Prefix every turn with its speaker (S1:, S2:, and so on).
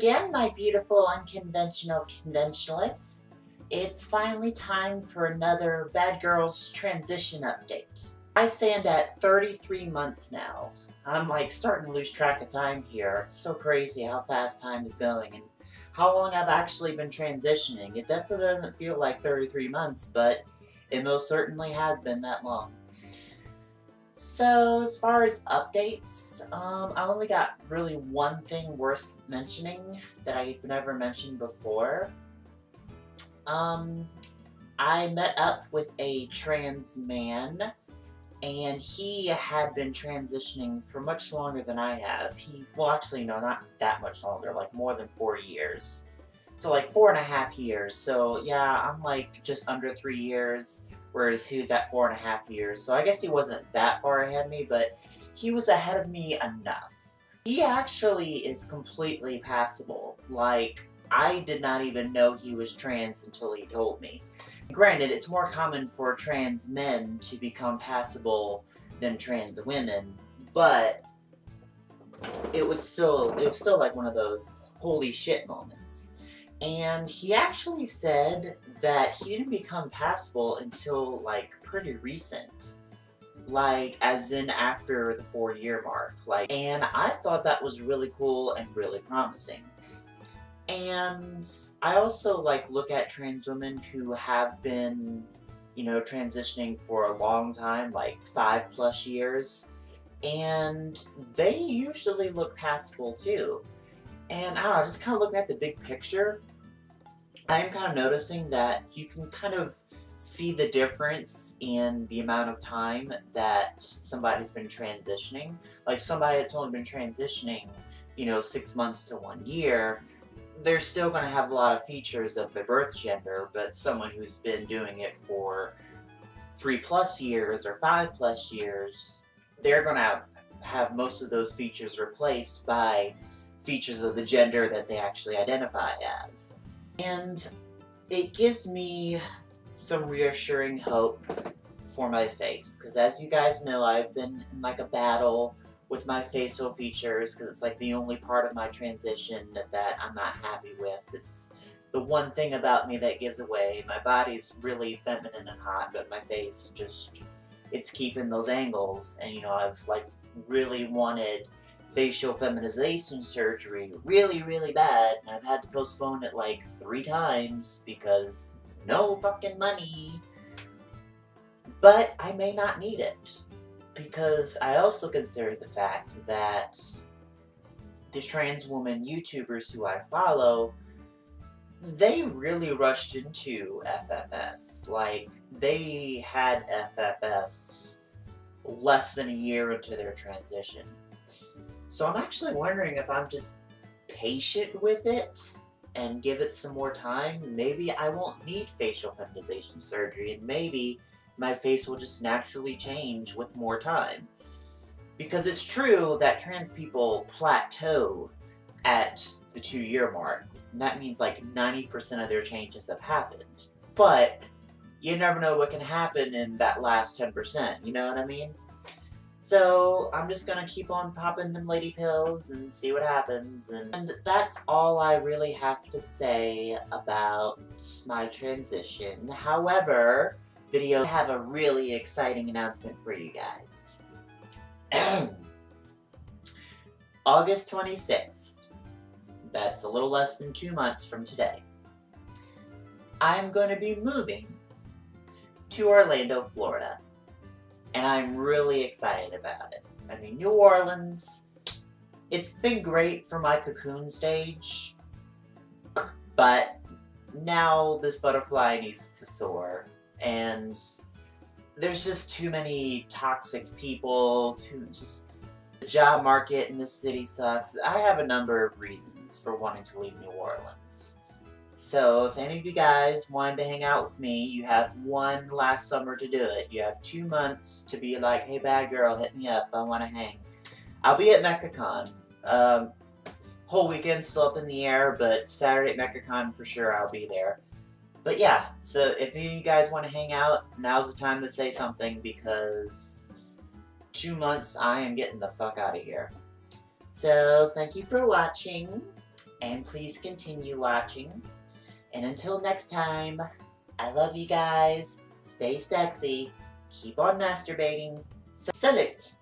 S1: again, my beautiful unconventional conventionalists. It's finally time for another Bad Girls transition update. I stand at 33 months now. I'm like starting to lose track of time here. It's so crazy how fast time is going and how long I've actually been transitioning. It definitely doesn't feel like 33 months, but it most certainly has been that long. So, as far as updates, I only got really one thing worth mentioning that I've never mentioned before. I met up with a trans man, and he had been transitioning for much longer than I have. Well, actually, no, not that much longer, like more than 4 years. So, like 4.5 years. So, yeah, I'm like just under 3 years. Whereas he was at 4.5 years. So I guess he wasn't that far ahead of me, but he was ahead of me enough. He actually is completely passable. Like, I did not even know he was trans until he told me. Granted, it's more common for trans men to become passable than trans women, but it was still like one of those holy shit moments. And he actually said that he didn't become passable until, like, pretty recent. Like, as in after the 4-year mark. And I thought that was really cool and really promising. And I also, like, look at trans women who have been, transitioning for a long time, like 5+ years. And they usually look passable, too. And I don't know, just kind of looking at the big picture, I'm kind of noticing that you can kind of see the difference in the amount of time that somebody's been transitioning. Like somebody that's only been transitioning, 6 months to 1 year, they're still going to have a lot of features of their birth gender, but someone who's been doing it for 3+ years or 5+ years, they're going to have most of those features replaced by features of the gender that they actually identify as. And it gives me some reassuring hope for my face, because as you guys know, I've been in like a battle with my facial features, because it's like the only part of my transition that I'm not happy with. It's the one thing about me that gives away. My body's really feminine and hot, but my face just, it's keeping those angles, and I've like really wanted facial feminization surgery really, really bad, and I've had to postpone it like 3 times because no fucking money. But I may not need it, because I also consider the fact that the trans woman YouTubers who I follow, they really rushed into FFS. Like, they had FFS less than a year into their transition. So I'm actually wondering if I'm just patient with it and give it some more time. Maybe I won't need facial feminization surgery, and maybe my face will just naturally change with more time. Because it's true that trans people plateau at the 2-year mark. And that means like 90% of their changes have happened. But you never know what can happen in that last 10%, you know what I mean? So I'm just gonna keep on popping them lady pills and see what happens, and that's all I really have to say about my transition. However, I have a really exciting announcement for you guys. August 26th, that's a little less than 2 months from today, I'm gonna be moving to Orlando, Florida. And I'm really excited about it. I mean, New Orleans, it's been great for my cocoon stage, but now this butterfly needs to soar, and there's just too many toxic people, the job market in this city sucks. I have a number of reasons for wanting to leave New Orleans. So if any of you guys wanted to hang out with me, you have one last summer to do it. You have 2 months to be like, hey bad girl, hit me up, I want to hang. I'll be at MechaCon. Whole weekend's still up in the air, but Saturday at MechaCon for sure I'll be there. But yeah, so if any of you guys want to hang out, now's the time to say something, because 2 months I am getting the fuck out of here. So thank you for watching. And please continue watching. And until next time, I love you guys. Stay sexy. Keep on masturbating. Select.